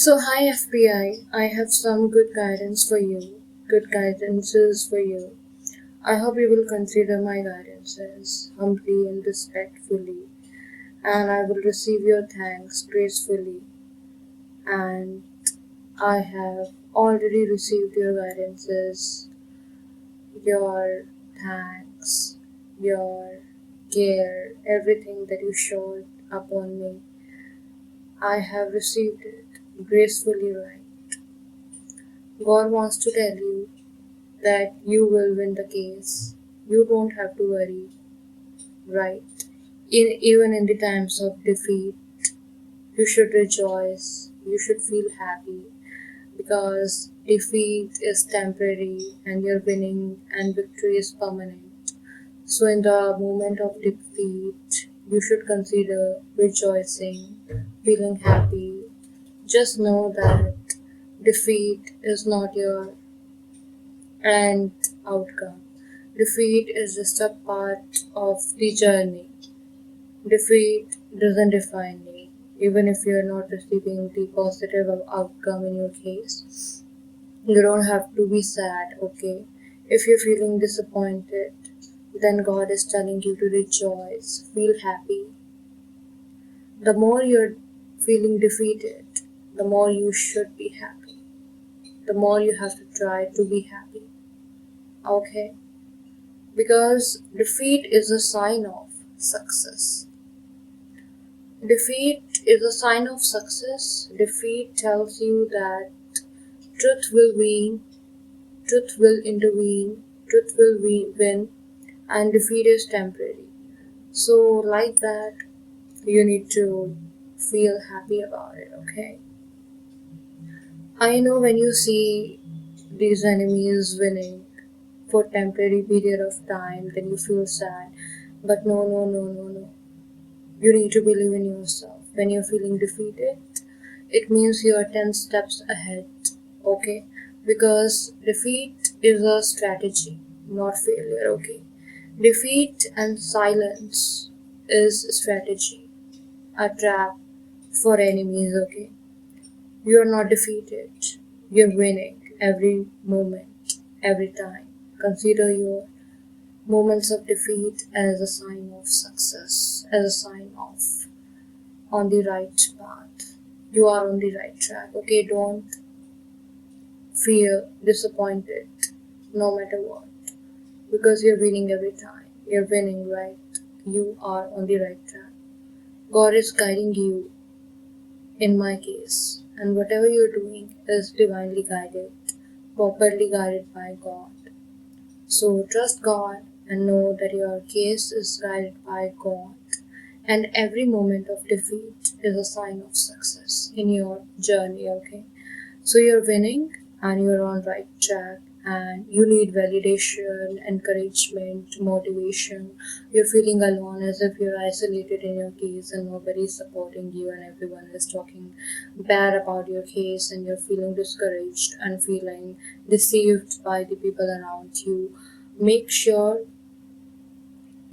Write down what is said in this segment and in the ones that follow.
Hi FBI, I have some good guidance for you, good guidances for you. I hope you will consider my guidances humbly and respectfully, and I will receive your thanks gracefully. And I have already received your guidances, your thanks, your care, everything that you showed upon me. I have received it gracefully, right? God wants to tell you that you will win the case. You don't have to worry, right? Even in the times of defeat, you should rejoice, you should feel happy because defeat is temporary and you're winning and victory is permanent. So, in the moment of defeat, you should consider rejoicing, feeling happy. Just know that defeat is not your end outcome. Defeat is just a part of the journey. Defeat doesn't define me. Even if you're not receiving the positive outcome in your case, you don't have to be sad, okay? If you're feeling disappointed, then God is telling you to rejoice, feel happy. The more you're feeling defeated, the more you should be happy. The more you have to try to be happy, okay? Because defeat is a sign of success. Defeat is a sign of success. Defeat tells you that truth will win, truth will intervene, truth will win, and defeat is temporary. So, like that, you need to feel happy about it, okay? I know when you see these enemies winning for temporary period of time, then you feel sad. But no, no, no, no, no. You need to believe in yourself. When you're feeling defeated, it means you're 10 steps ahead, okay? Because defeat is a strategy, not failure, okay? Defeat and silence is strategy, a trap for enemies, okay? You're not defeated, you're winning every moment, every time. Consider your moments of defeat as a sign of success, as a sign of on the right path. You are on the right track. Okay, don't feel disappointed no matter what because you're winning every time. You're winning, right? You are on the right track. God is guiding you in my case, and whatever you're doing is divinely guided, properly guided by God. So trust God and know that your case is guided by God, and every moment of defeat is a sign of success in your journey, okay? So you're winning and you're on right track and you need validation, encouragement, motivation. You're feeling alone as if you're isolated in your case and nobody's supporting you and everyone is talking bad about your case and you're feeling discouraged and feeling deceived by the people around you. Make sure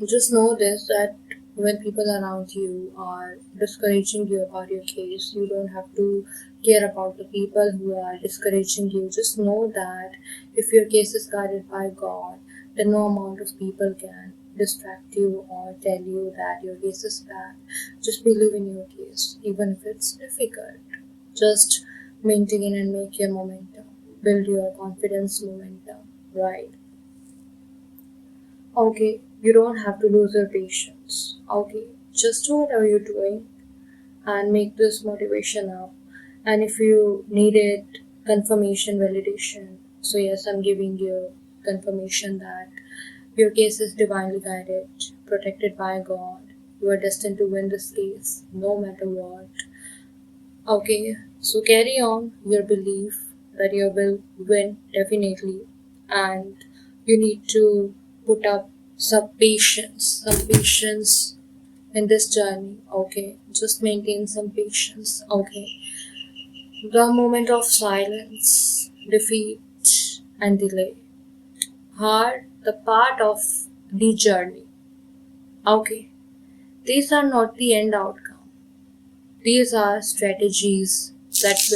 just know this that when people around you are discouraging you about your case, you don't have to care about the people who are discouraging you. Just know that if your case is guided by God, then no amount of people can distract you or tell you that your case is bad. Just believe in your case, even if it's difficult. Just maintain and make your momentum. Build your confidence momentum, right? Okay, you don't have to lose your patience. Okay, just do whatever you're doing and make this motivation up. And if you needed confirmation, validation, so yes, I'm giving you confirmation that your case is divinely guided, protected by God. You are destined to win this case, no matter what. Okay, so carry on your belief that you will win definitely, and you need to put up some patience in this journey. Okay, just maintain some patience. Okay, the moment of silence, defeat, and delay are the part of the journey. Okay, these are not the end outcome. These are strategies that will